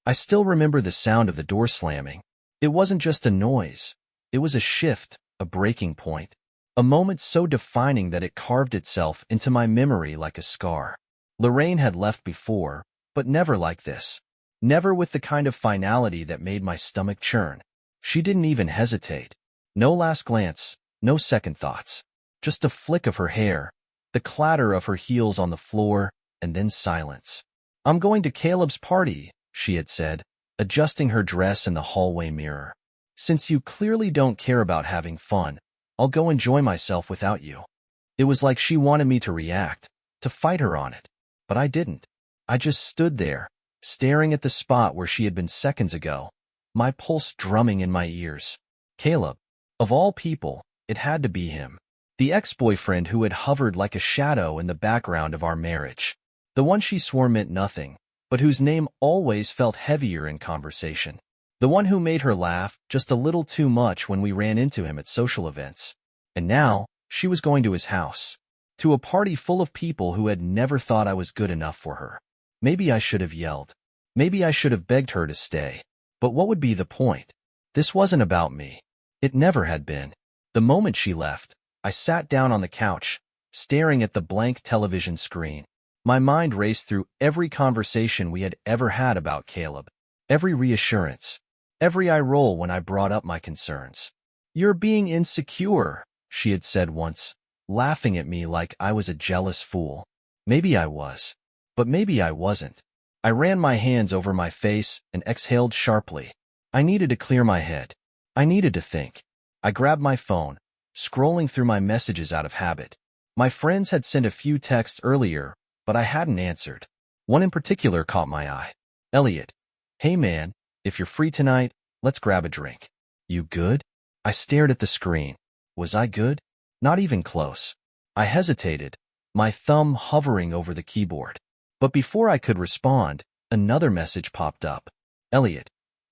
I still remember the sound of the door slamming. It wasn't just a noise. It was a shift, a breaking point. A moment so defining that it carved itself into my memory like a scar. Lorraine had left before, but never like this. Never with the kind of finality that made my stomach churn. She didn't even hesitate. No last glance, no second thoughts. Just a flick of her hair, the clatter of her heels on the floor, and then silence. "I'm going to Caleb's party," she had said, adjusting her dress in the hallway mirror. "Since you clearly don't care about having fun, I'll go enjoy myself without you." It was like she wanted me to react, to fight her on it. But I didn't. I just stood there, staring at the spot where she had been seconds ago, my pulse drumming in my ears. Caleb. Of all people, it had to be him. The ex-boyfriend who had hovered like a shadow in the background of our marriage. The one she swore meant nothing, but whose name always felt heavier in conversation. The one who made her laugh just a little too much when we ran into him at social events. And now, she was going to his house. To a party full of people who had never thought I was good enough for her. Maybe I should have yelled. Maybe I should have begged her to stay. But what would be the point? This wasn't about me. It never had been. The moment she left, I sat down on the couch, staring at the blank television screen. My mind raced through every conversation we had ever had about Caleb. Every reassurance. Every eye roll when I brought up my concerns. "You're being insecure," she had said once, laughing at me like I was a jealous fool. Maybe I was. But maybe I wasn't. I ran my hands over my face and exhaled sharply. I needed to clear my head. I needed to think. I grabbed my phone, scrolling through my messages out of habit. My friends had sent a few texts earlier, but I hadn't answered. One in particular caught my eye. "Elliot. Hey man, if you're free tonight, let's grab a drink." "You good?" I stared at the screen. Was I good? Not even close. I hesitated, my thumb hovering over the keyboard. But before I could respond, another message popped up. "Elliot.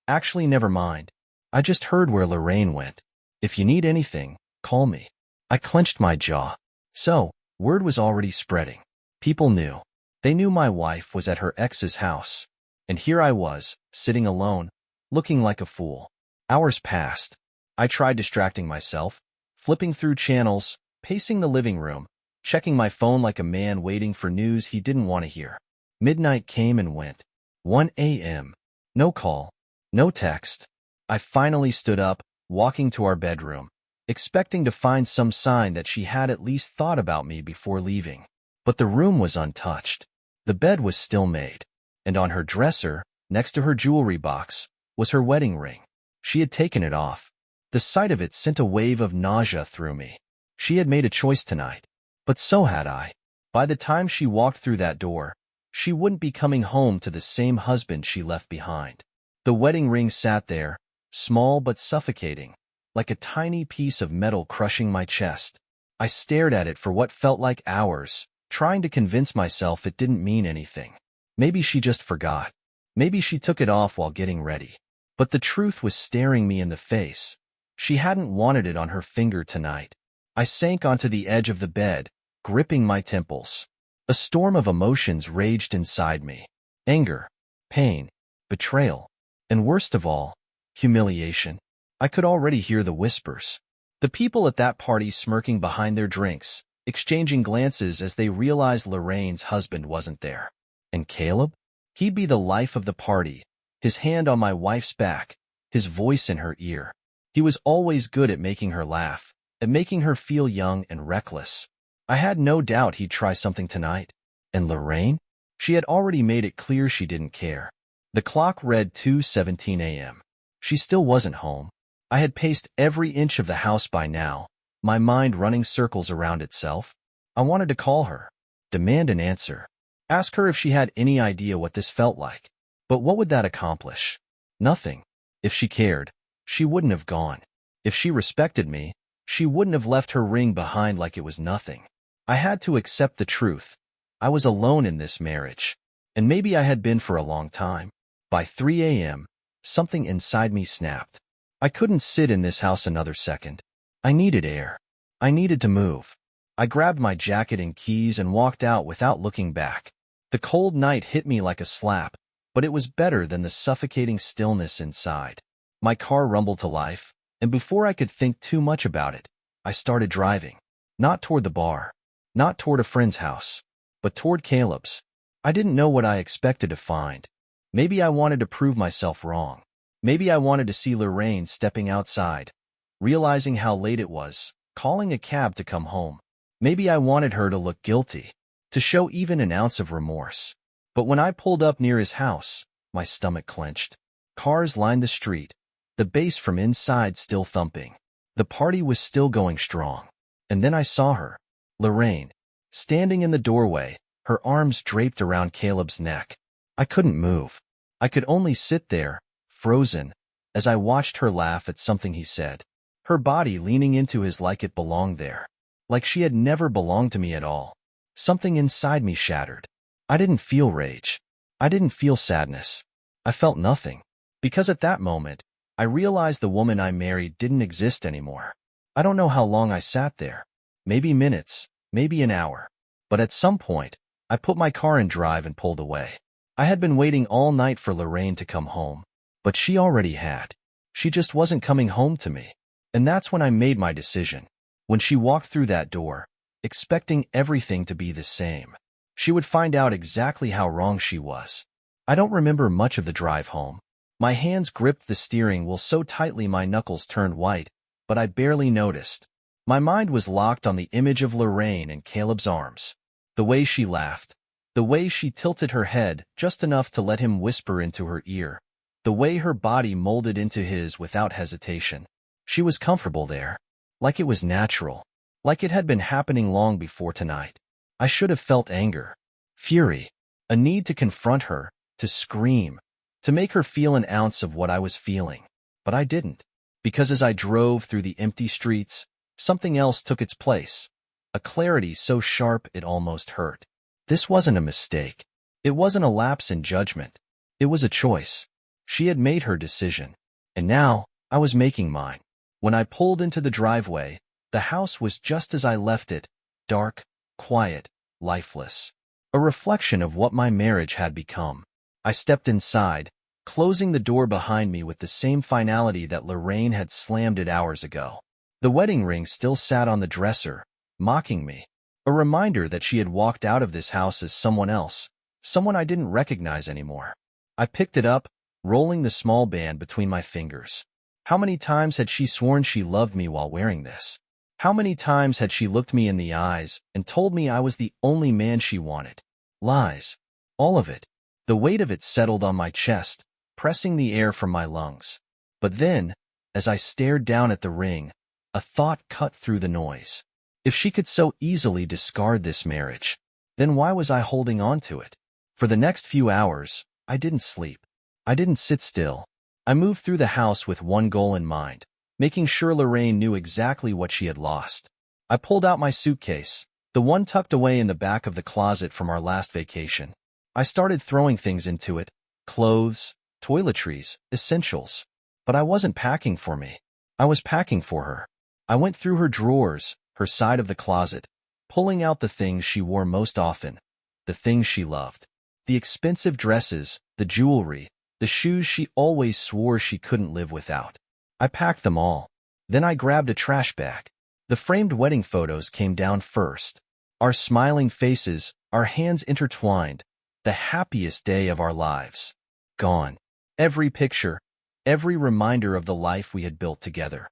Actually, never mind. I just heard where Lorraine went. If you need anything, call me." I clenched my jaw. So, word was already spreading. People knew. They knew my wife was at her ex's house. And here I was, sitting alone, looking like a fool. Hours passed. I tried distracting myself, flipping through channels, pacing the living room, checking my phone like a man waiting for news he didn't want to hear. Midnight came and went. 1 a.m. No call. No text. I finally stood up, walking to our bedroom, expecting to find some sign that she had at least thought about me before leaving. But the room was untouched. The bed was still made. And on her dresser, next to her jewelry box, was her wedding ring. She had taken it off. The sight of it sent a wave of nausea through me. She had made a choice tonight. But so had I. By the time she walked through that door, she wouldn't be coming home to the same husband she left behind. The wedding ring sat there, small but suffocating, like a tiny piece of metal crushing my chest. I stared at it for what felt like hours, trying to convince myself it didn't mean anything. Maybe she just forgot. Maybe she took it off while getting ready. But the truth was staring me in the face. She hadn't wanted it on her finger tonight. I sank onto the edge of the bed, gripping my temples. A storm of emotions raged inside me. Anger, pain, betrayal, and worst of all, humiliation. I could already hear the whispers. The people at that party smirking behind their drinks, exchanging glances as they realized Lorraine's husband wasn't there. And Caleb? He'd be the life of the party, his hand on my wife's back, his voice in her ear. He was always good at making her laugh, at making her feel young and reckless. I had no doubt he'd try something tonight. And Lorraine? She had already made it clear she didn't care. The clock read 2:17 a.m. She still wasn't home. I had paced every inch of the house by now, my mind running circles around itself. I wanted to call her, demand an answer, ask her if she had any idea what this felt like. But what would that accomplish? Nothing. If she cared, she wouldn't have gone. If she respected me, she wouldn't have left her ring behind like it was nothing. I had to accept the truth. I was alone in this marriage. And maybe I had been for a long time. By 3 a.m., something inside me snapped. I couldn't sit in this house another second. I needed air. I needed to move. I grabbed my jacket and keys and walked out without looking back. The cold night hit me like a slap, but it was better than the suffocating stillness inside. My car rumbled to life, and before I could think too much about it, I started driving. Not toward the bar, not toward a friend's house, but toward Caleb's. I didn't know what I expected to find. Maybe I wanted to prove myself wrong. Maybe I wanted to see Lorraine stepping outside, realizing how late it was, calling a cab to come home. Maybe I wanted her to look guilty, to show even an ounce of remorse. But when I pulled up near his house, my stomach clenched. Cars lined the street, the bass from inside still thumping. The party was still going strong. And then I saw her, Lorraine, standing in the doorway, her arms draped around Caleb's neck. I couldn't move. I could only sit there, frozen, as I watched her laugh at something he said. Her body leaning into his like it belonged there. Like she had never belonged to me at all. Something inside me shattered. I didn't feel rage. I didn't feel sadness. I felt nothing. Because at that moment, I realized the woman I married didn't exist anymore. I don't know how long I sat there. Maybe minutes, maybe an hour. But at some point, I put my car in drive and pulled away. I had been waiting all night for Lorraine to come home. But she already had. She just wasn't coming home to me. And that's when I made my decision. When she walked through that door, expecting everything to be the same, she would find out exactly how wrong she was. I don't remember much of the drive home. My hands gripped the steering wheel so tightly my knuckles turned white, but I barely noticed. My mind was locked on the image of Lorraine in Caleb's arms. The way she laughed, the way she tilted her head just enough to let him whisper into her ear, the way her body molded into his without hesitation. She was comfortable there, like it was natural, like it had been happening long before tonight. I should have felt anger, fury, a need to confront her, to scream, to make her feel an ounce of what I was feeling. But I didn't, because as I drove through the empty streets, something else took its place, a clarity so sharp it almost hurt. This wasn't a mistake. It wasn't a lapse in judgment. It was a choice. She had made her decision, and now I was making mine. When I pulled into the driveway, the house was just as I left it, dark, quiet, lifeless. A reflection of what my marriage had become. I stepped inside, closing the door behind me with the same finality that Lorraine had slammed it hours ago. The wedding ring still sat on the dresser, mocking me. A reminder that she had walked out of this house as someone else, someone I didn't recognize anymore. I picked it up, rolling the small band between my fingers. How many times had she sworn she loved me while wearing this? How many times had she looked me in the eyes and told me I was the only man she wanted? Lies. All of it. The weight of it settled on my chest, pressing the air from my lungs. But then, as I stared down at the ring, a thought cut through the noise. If she could so easily discard this marriage, then why was I holding on to it? For the next few hours, I didn't sleep. I didn't sit still. I moved through the house with one goal in mind, making sure Lorraine knew exactly what she had lost. I pulled out my suitcase, the one tucked away in the back of the closet from our last vacation. I started throwing things into it, clothes, toiletries, essentials. But I wasn't packing for me. I was packing for her. I went through her drawers, her side of the closet, pulling out the things she wore most often, the things she loved. The expensive dresses, the jewelry, the shoes she always swore she couldn't live without. I packed them all. Then I grabbed a trash bag. The framed wedding photos came down first. Our smiling faces, our hands intertwined, the happiest day of our lives. Gone. Every picture, every reminder of the life we had built together.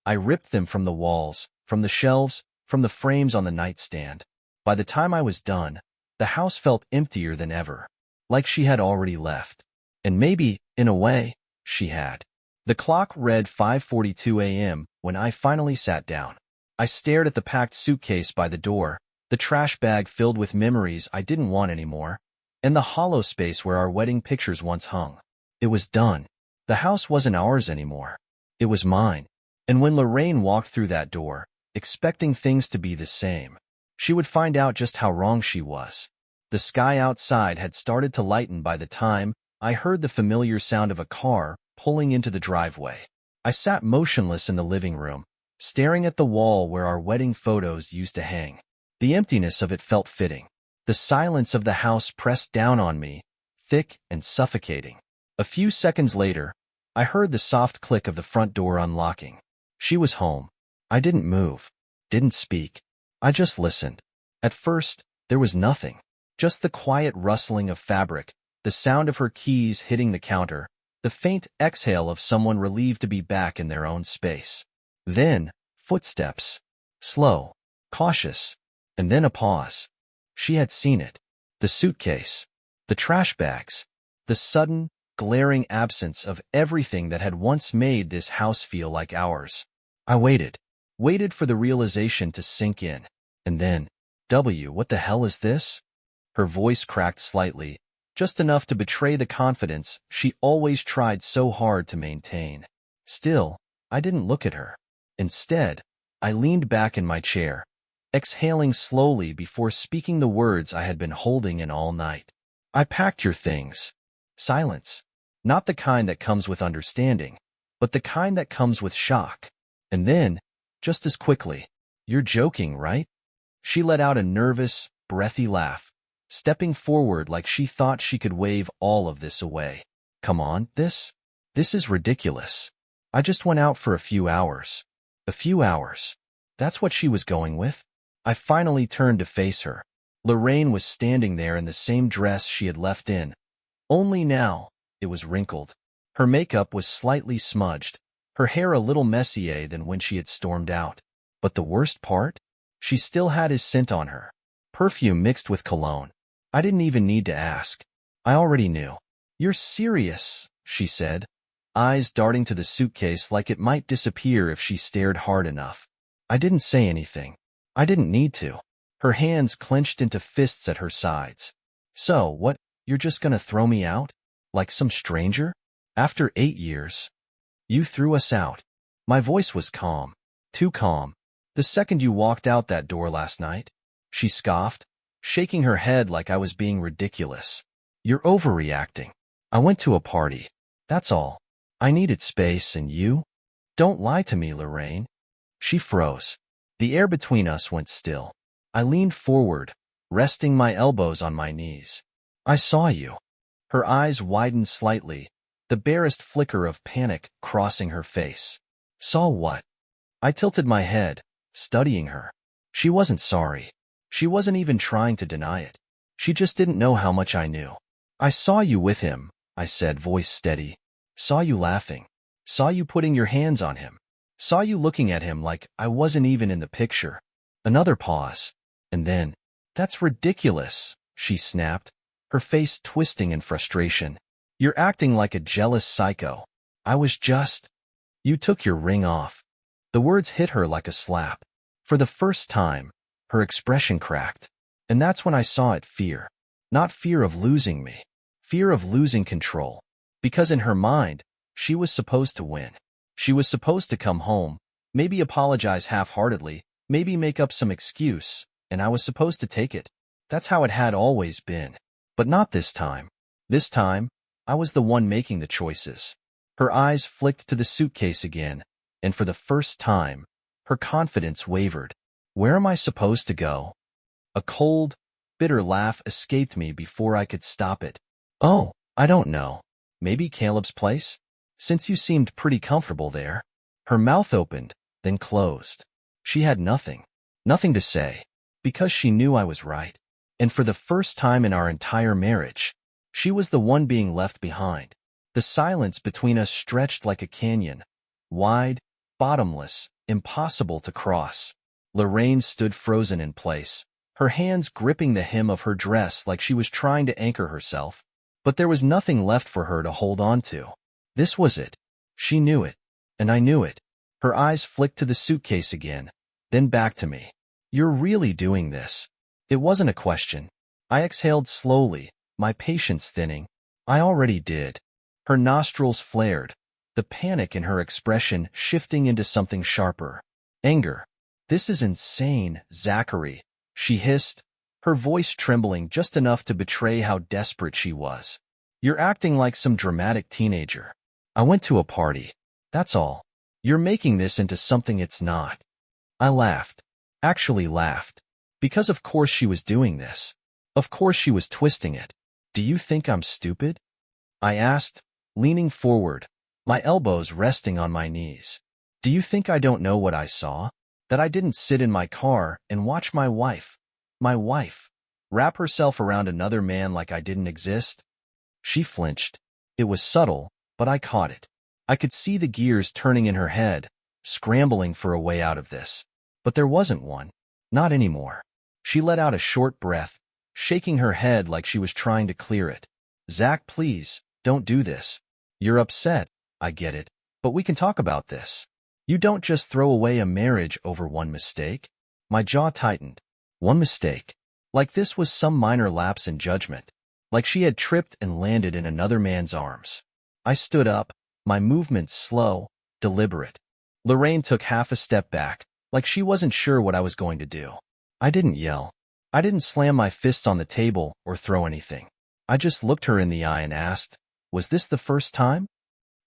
I ripped them from the walls, from the shelves, from the frames on the nightstand. By the time I was done, the house felt emptier than ever, like she had already left. And maybe, in a way, she had. The clock read 5:42 a.m. when I finally sat down. I stared at the packed suitcase by the door, the trash bag filled with memories I didn't want anymore, and the hollow space where our wedding pictures once hung. It was done. The house wasn't ours anymore. It was mine. And when Lorraine walked through that door, expecting things to be the same, she would find out just how wrong she was. The sky outside had started to lighten by the time I heard the familiar sound of a car pulling into the driveway. I sat motionless in the living room, staring at the wall where our wedding photos used to hang. The emptiness of it felt fitting. The silence of the house pressed down on me, thick and suffocating. A few seconds later, I heard the soft click of the front door unlocking. She was home. I didn't move, didn't speak. I just listened. At first, there was nothing. Just the quiet rustling of fabric, the sound of her keys hitting the counter, the faint exhale of someone relieved to be back in their own space. Then, footsteps. Slow, cautious, and then a pause. She had seen it. The suitcase, the trash bags, the sudden, glaring absence of everything that had once made this house feel like ours. I waited for the realization to sink in. And then, what the hell is this? Her voice cracked slightly, just enough to betray the confidence she always tried so hard to maintain. Still, I didn't look at her. Instead, I leaned back in my chair, exhaling slowly before speaking the words I had been holding in all night. I packed your things. Silence. Not the kind that comes with understanding, but the kind that comes with shock. And then, just as quickly, you're joking, right? She let out a nervous, breathy laugh, stepping forward like she thought she could wave all of this away. Come on, this is ridiculous. I just went out for a few hours. A few hours. That's what she was going with? I finally turned to face her. Lorraine was standing there in the same dress she had left in. Only now, it was wrinkled. Her makeup was slightly smudged, her hair a little messier than when she had stormed out. But the worst part? She still had his scent on her. Perfume mixed with cologne. I didn't even need to ask. I already knew. You're serious, she said, eyes darting to the suitcase like it might disappear if she stared hard enough. I didn't say anything. I didn't need to. Her hands clenched into fists at her sides. So, what, you're just gonna throw me out? Like some stranger? After 8 years? You threw us out. My voice was calm. Too calm. The second you walked out that door last night, she scoffed, shaking her head like I was being ridiculous. You're overreacting. I went to a party. That's all. I needed space, and you? Don't lie to me, Lorraine. She froze. The air between us went still. I leaned forward, resting my elbows on my knees. I saw you. Her eyes widened slightly, the barest flicker of panic crossing her face. Saw what? I tilted my head, studying her. She wasn't sorry. She wasn't even trying to deny it. She just didn't know how much I knew. I saw you with him, I said, voice steady. Saw you laughing. Saw you putting your hands on him. Saw you looking at him like I wasn't even in the picture. Another pause. And then, that's ridiculous, she snapped, her face twisting in frustration. You're acting like a jealous psycho. I was just... You took your ring off. The words hit her like a slap. For the first time, her expression cracked. And that's when I saw it: fear. Not fear of losing me. Fear of losing control. Because in her mind, she was supposed to win. She was supposed to come home, maybe apologize half-heartedly, maybe make up some excuse, and I was supposed to take it. That's how it had always been. But not this time. This time, I was the one making the choices. Her eyes flicked to the suitcase again, and for the first time, her confidence wavered. Where am I supposed to go? A cold, bitter laugh escaped me before I could stop it. Oh, I don't know. Maybe Caleb's place? Since you seemed pretty comfortable there. Her mouth opened, then closed. She had nothing to say, because she knew I was right. And for the first time in our entire marriage, she was the one being left behind. The silence between us stretched like a canyon, wide, bottomless, impossible to cross. Lorraine stood frozen in place, her hands gripping the hem of her dress like she was trying to anchor herself. But there was nothing left for her to hold on to. This was it. She knew it, and I knew it. Her eyes flicked to the suitcase again, then back to me. You're really doing this? It wasn't a question. I exhaled slowly, my patience thinning. I already did. Her nostrils flared, the panic in her expression shifting into something sharper. Anger. This is insane, Zachary, she hissed, her voice trembling just enough to betray how desperate she was. You're acting like some dramatic teenager. I went to a party. That's all. You're making this into something it's not. I laughed. Actually laughed. Because of course she was doing this. Of course she was twisting it. Do you think I'm stupid? I asked, leaning forward, my elbows resting on my knees. Do you think I don't know what I saw? That I didn't sit in my car and watch my wife, wrap herself around another man like I didn't exist? She flinched. It was subtle, but I caught it. I could see the gears turning in her head, scrambling for a way out of this. But there wasn't one. Not anymore. She let out a short breath, shaking her head like she was trying to clear it. Zach, please, don't do this. You're upset, I get it, but we can talk about this. You don't just throw away a marriage over one mistake. My jaw tightened. One mistake. Like this was some minor lapse in judgment. Like she had tripped and landed in another man's arms. I stood up, my movements slow, deliberate. Lorraine took half a step back, like she wasn't sure what I was going to do. I didn't yell. I didn't slam my fists on the table or throw anything. I just looked her in the eye and asked, was this the first time?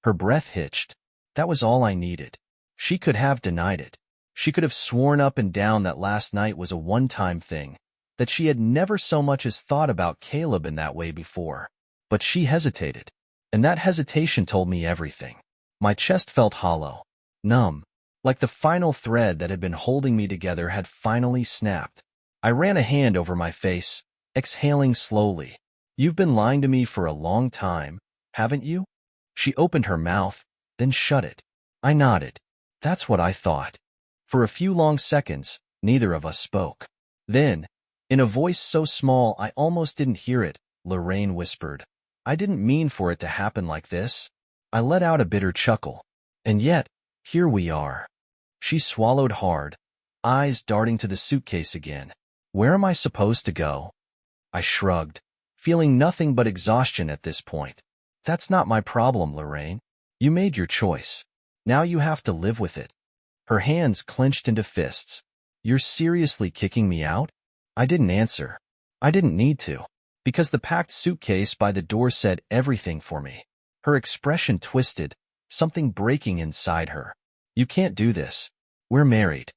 Her breath hitched. That was all I needed. She could have denied it. She could have sworn up and down that last night was a one-time thing, that she had never so much as thought about Caleb in that way before. But she hesitated, and that hesitation told me everything. My chest felt hollow, numb, like the final thread that had been holding me together had finally snapped. I ran a hand over my face, exhaling slowly. You've been lying to me for a long time, haven't you? She opened her mouth, then shut it. I nodded. That's what I thought. For a few long seconds, neither of us spoke. Then, in a voice so small I almost didn't hear it, Lorraine whispered, I didn't mean for it to happen like this. I let out a bitter chuckle. And yet, here we are. She swallowed hard, eyes darting to the suitcase again. Where am I supposed to go? I shrugged, feeling nothing but exhaustion at this point. That's not my problem, Lorraine. You made your choice. Now you have to live with it. Her hands clenched into fists. You're seriously kicking me out? I didn't answer. I didn't need to, because the packed suitcase by the door said everything for me. Her expression twisted, something breaking inside her. You can't do this. We're married.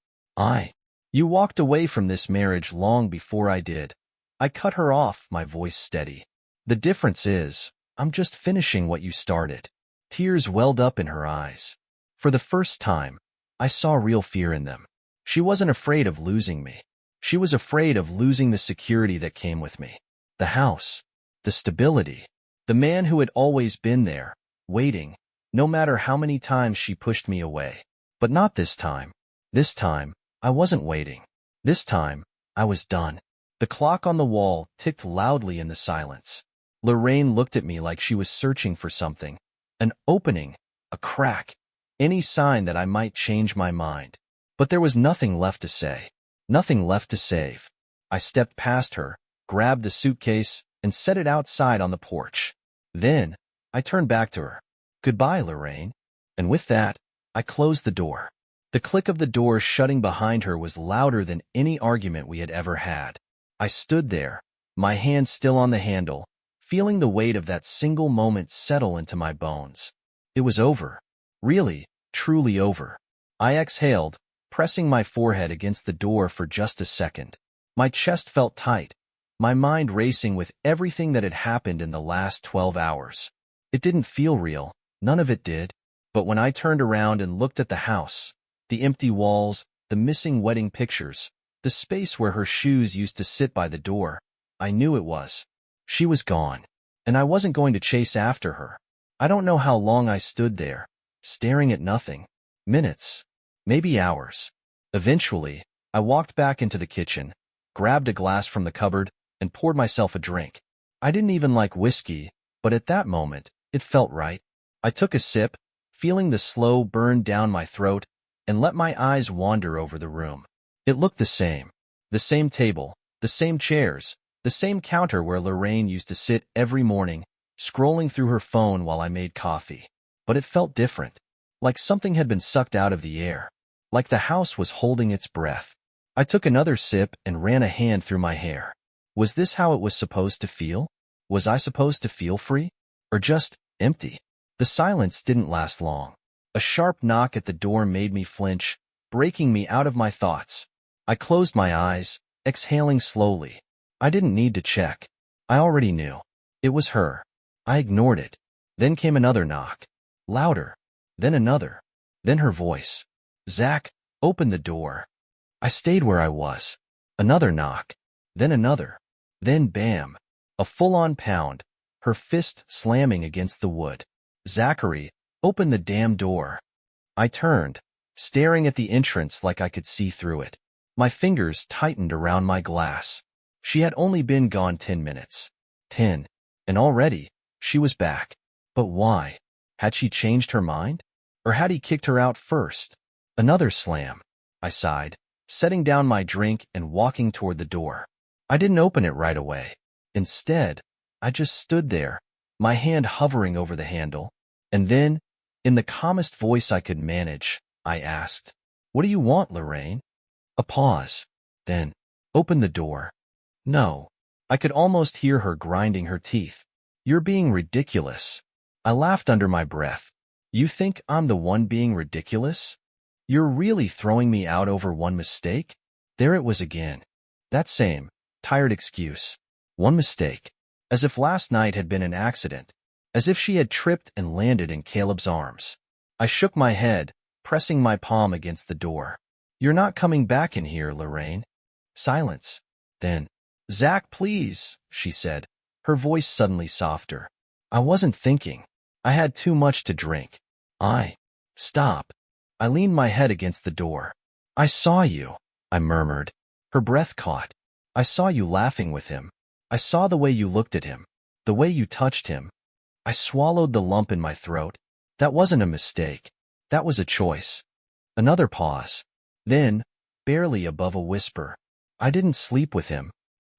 You walked away from this marriage long before I did. I cut her off, my voice steady. The difference is, I'm just finishing what you started. Tears welled up in her eyes. For the first time, I saw real fear in them. She wasn't afraid of losing me. She was afraid of losing the security that came with me. The house, the stability, the man who had always been there, waiting, no matter how many times she pushed me away. But not this time. This time, I wasn't waiting. This time, I was done. The clock on the wall ticked loudly in the silence. Lorraine looked at me like she was searching for something. An opening, a crack, any sign that I might change my mind. But there was nothing left to say. Nothing left to save. I stepped past her, grabbed the suitcase, and set it outside on the porch. Then, I turned back to her. Goodbye, Lorraine. And with that, I closed the door. The click of the door shutting behind her was louder than any argument we had ever had. I stood there, my hand still on the handle, feeling the weight of that single moment settle into my bones. It was over. Really, truly over. I exhaled, pressing my forehead against the door for just a second. My chest felt tight, my mind racing with everything that had happened in the last 12 hours. It didn't feel real, none of it did. But when I turned around and looked at the house, the empty walls, the missing wedding pictures, the space where her shoes used to sit by the door, I knew it was. She was gone, and I wasn't going to chase after her. I don't know how long I stood there, staring at nothing. Minutes, maybe hours. Eventually, I walked back into the kitchen, grabbed a glass from the cupboard, and poured myself a drink. I didn't even like whiskey, but at that moment, it felt right. I took a sip, feeling the slow burn down my throat, and let my eyes wander over the room. It looked the same. The same table, the same chairs, the same counter where Lorraine used to sit every morning, scrolling through her phone while I made coffee. But it felt different. Like something had been sucked out of the air. Like the house was holding its breath. I took another sip and ran a hand through my hair. Was this how it was supposed to feel? Was I supposed to feel free? Or just empty? The silence didn't last long. A sharp knock at the door made me flinch, breaking me out of my thoughts. I closed my eyes, exhaling slowly. I didn't need to check. I already knew. It was her. I ignored it. Then came another knock. Louder. Then another. Then her voice. Zach, open the door. I stayed where I was. Another knock. Then another. Then bam. A full-on pound, her fist slamming against the wood. Zachary, open the damn door. I turned, staring at the entrance like I could see through it. My fingers tightened around my glass. She had only been gone 10 minutes. 10. And already, she was back. But why? Had she changed her mind? Or had he kicked her out first? Another slam. I sighed, setting down my drink and walking toward the door. I didn't open it right away. Instead, I just stood there, my hand hovering over the handle. And then, in the calmest voice I could manage, I asked, "What do you want, Lorraine?" A pause. Then, "Open the door." No. I could almost hear her grinding her teeth. "You're being ridiculous." I laughed under my breath. "You think I'm the one being ridiculous? You're really throwing me out over one mistake?" There it was again. That same, tired excuse. One mistake. As if last night had been an accident. As if she had tripped and landed in Caleb's arms. I shook my head, pressing my palm against the door. "You're not coming back in here, Lorraine." Silence. Then, "Zach, please," she said, her voice suddenly softer. I wasn't thinking. I had too much to drink. Stop. I leaned my head against the door. "I saw you," I murmured. Her breath caught. "I saw you laughing with him. I saw the way you looked at him, the way you touched him." I swallowed the lump in my throat. That wasn't a mistake. That was a choice. Another pause. Then, barely above a whisper, "I didn't sleep with him."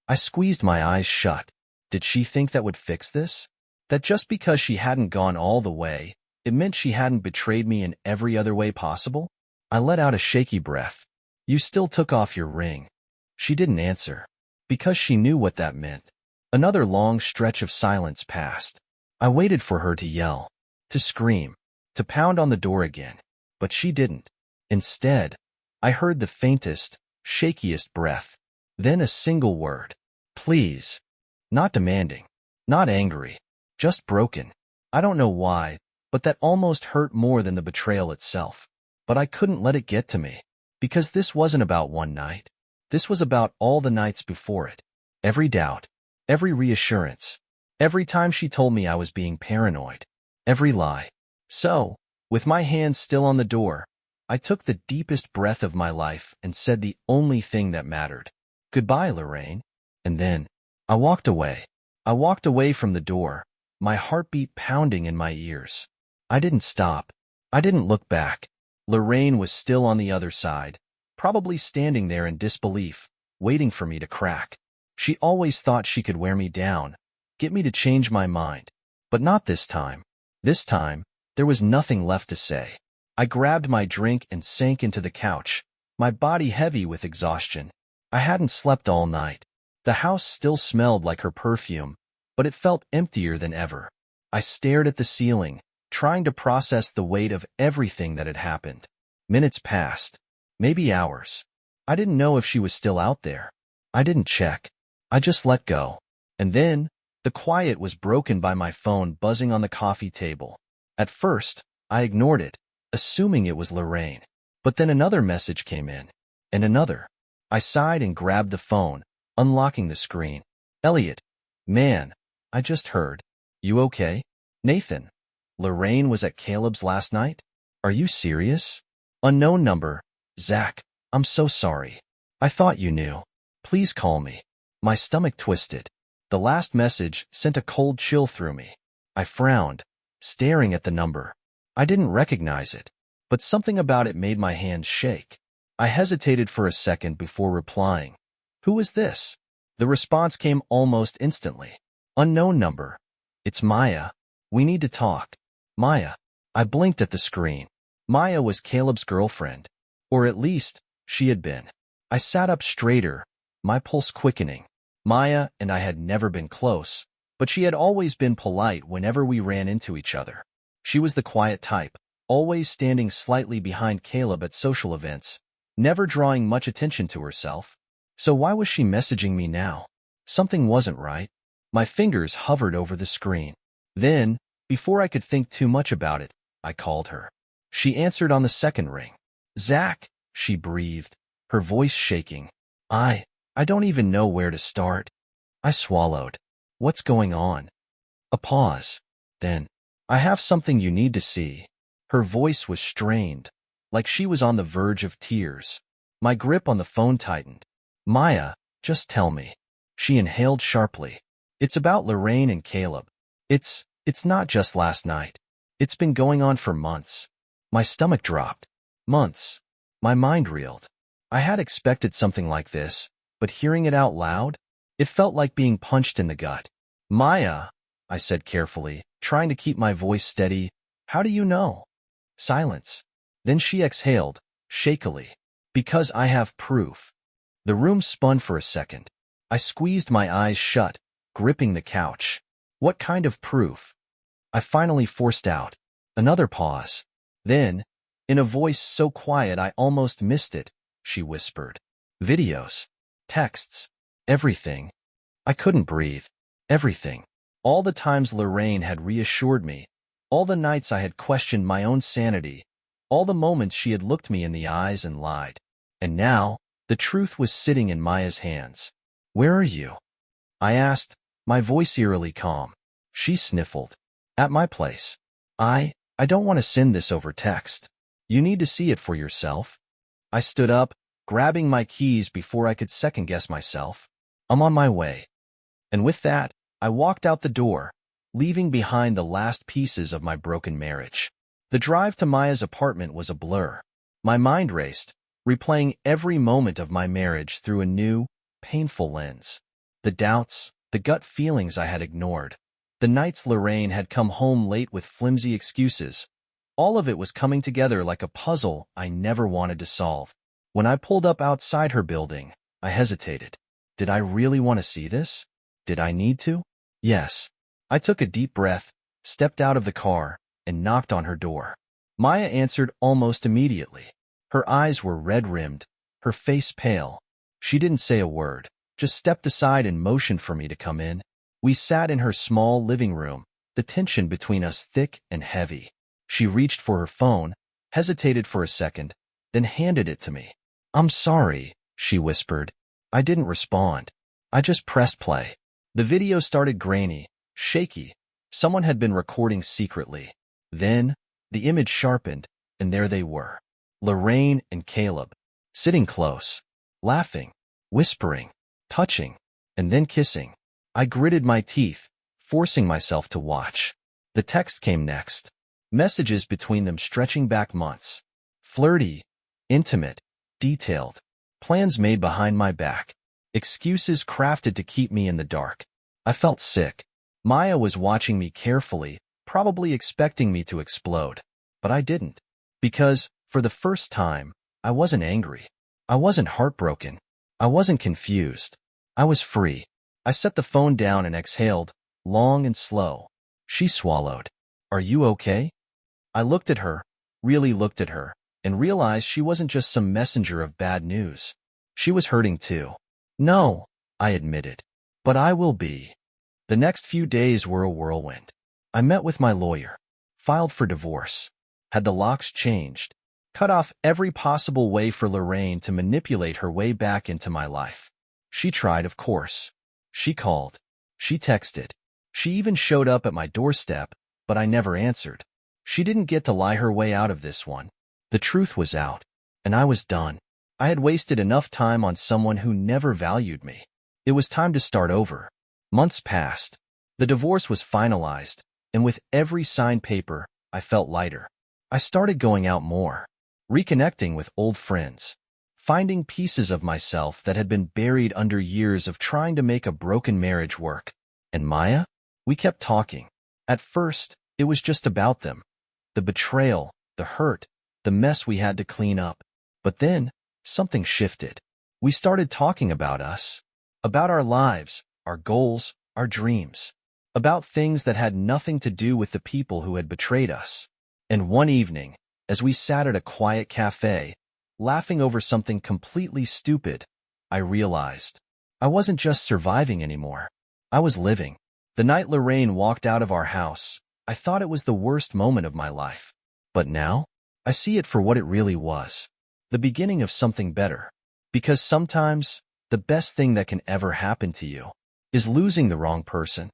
I squeezed my eyes shut. Did she think that would fix this? That just because she hadn't gone all the way, it meant she hadn't betrayed me in every other way possible? I let out a shaky breath. "You still took off your ring." She didn't answer, because she knew what that meant. Another long stretch of silence passed. I waited for her to yell, to scream, to pound on the door again, but she didn't. Instead, I heard the faintest, shakiest breath, then a single word. "Please." Not demanding, not angry, just broken. I don't know why, but that almost hurt more than the betrayal itself. But I couldn't let it get to me, because this wasn't about one night. This was about all the nights before it. Every doubt, every reassurance, every time she told me I was being paranoid, every lie. So, with my hand still on the door, I took the deepest breath of my life and said the only thing that mattered. "Goodbye, Lorraine." And then, I walked away. I walked away from the door, my heartbeat pounding in my ears. I didn't stop. I didn't look back. Lorraine was still on the other side, probably standing there in disbelief, waiting for me to crack. She always thought she could wear me down, get me to change my mind. But not this time. This time, there was nothing left to say. I grabbed my drink and sank into the couch, my body heavy with exhaustion. I hadn't slept all night. The house still smelled like her perfume, but it felt emptier than ever. I stared at the ceiling, trying to process the weight of everything that had happened. Minutes passed, maybe hours. I didn't know if she was still out there. I didn't check. I just let go. And then, the quiet was broken by my phone buzzing on the coffee table. At first, I ignored it, assuming it was Lorraine. But then another message came in, and another. I sighed and grabbed the phone, unlocking the screen. "Elliot, man, I just heard. You okay?" "Nathan, Lorraine was at Caleb's last night? Are you serious?" "Unknown number. Zach, I'm so sorry. I thought you knew. Please call me." My stomach twisted. The last message sent a cold chill through me. I frowned, staring at the number. I didn't recognize it, but something about it made my hands shake. I hesitated for a second before replying. "Who is this?" The response came almost instantly. "Unknown number. It's Maya. We need to talk." Maya. I blinked at the screen. Maya was Caleb's girlfriend. Or at least, she had been. I sat up straighter, my pulse quickening. Maya and I had never been close, but she had always been polite whenever we ran into each other. She was the quiet type, always standing slightly behind Caleb at social events, never drawing much attention to herself. So why was she messaging me now? Something wasn't right. My fingers hovered over the screen. Then, before I could think too much about it, I called her. She answered on the second ring. "Zach," she breathed, her voice shaking. I don't even know where to start." I swallowed. "What's going on?" A pause. Then, "I have something you need to see." Her voice was strained, like she was on the verge of tears. My grip on the phone tightened. "Maya, just tell me." She inhaled sharply. "It's about Lorraine and Caleb. It's not just last night. It's been going on for months." My stomach dropped. Months. My mind reeled. I had expected something like this, but hearing it out loud, it felt like being punched in the gut. "Maya," I said carefully, trying to keep my voice steady, "how do you know?" Silence. Then she exhaled, shakily. "Because I have proof." The room spun for a second. I squeezed my eyes shut, gripping the couch. "What kind of proof?" I finally forced out. Another pause. Then, in a voice so quiet I almost missed it, she whispered. "Videos. Texts. Everything." I couldn't breathe. Everything. All the times Lorraine had reassured me, all the nights I had questioned my own sanity, all the moments she had looked me in the eyes and lied. And now, the truth was sitting in Maya's hands. "Where are you?" I asked, my voice eerily calm. She sniffled. "At my place. I don't want to send this over text. You need to see it for yourself." I stood up, grabbing my keys before I could second-guess myself. "I'm on my way." And with that, I walked out the door, leaving behind the last pieces of my broken marriage. The drive to Maya's apartment was a blur. My mind raced, replaying every moment of my marriage through a new, painful lens. The doubts, the gut feelings I had ignored, the nights Lorraine had come home late with flimsy excuses. All of it was coming together like a puzzle I never wanted to solve. When I pulled up outside her building, I hesitated. Did I really want to see this? Did I need to? Yes. I took a deep breath, stepped out of the car, and knocked on her door. Maya answered almost immediately. Her eyes were red-rimmed, her face pale. She didn't say a word, just stepped aside and motioned for me to come in. We sat in her small living room, the tension between us thick and heavy. She reached for her phone, hesitated for a second, then handed it to me. "I'm sorry," she whispered. I didn't respond. I just pressed play. The video started grainy, shaky. Someone had been recording secretly. Then, the image sharpened, and there they were. Lorraine and Caleb, sitting close, laughing, whispering, touching, and then kissing. I gritted my teeth, forcing myself to watch. The text came next. Messages between them stretching back months. Flirty, intimate, detailed. Plans made behind my back. Excuses crafted to keep me in the dark. I felt sick. Maya was watching me carefully, probably expecting me to explode. But I didn't. Because, for the first time, I wasn't angry. I wasn't heartbroken. I wasn't confused. I was free. I set the phone down and exhaled, long and slow. She swallowed. "Are you okay?" I looked at her, really looked at her, and realized she wasn't just some messenger of bad news. She was hurting too. "No," I admitted. "But I will be." The next few days were a whirlwind. I met with my lawyer, filed for divorce, had the locks changed, cut off every possible way for Lorraine to manipulate her way back into my life. She tried, of course. She called. She texted. She even showed up at my doorstep, but I never answered. She didn't get to lie her way out of this one. The truth was out, and I was done. I had wasted enough time on someone who never valued me. It was time to start over. Months passed. The divorce was finalized, and with every signed paper, I felt lighter. I started going out more, reconnecting with old friends, finding pieces of myself that had been buried under years of trying to make a broken marriage work. And Maya? We kept talking. At first, it was just about them. The betrayal, the hurt, the mess we had to clean up. But then, something shifted. We started talking about us, about our lives, our goals, our dreams, about things that had nothing to do with the people who had betrayed us. And one evening, as we sat at a quiet cafe, laughing over something completely stupid, I realized I wasn't just surviving anymore. I was living. The night Lorraine walked out of our house, I thought it was the worst moment of my life. But now, I see it for what it really was. The beginning of something better. Because sometimes, the best thing that can ever happen to you is losing the wrong person.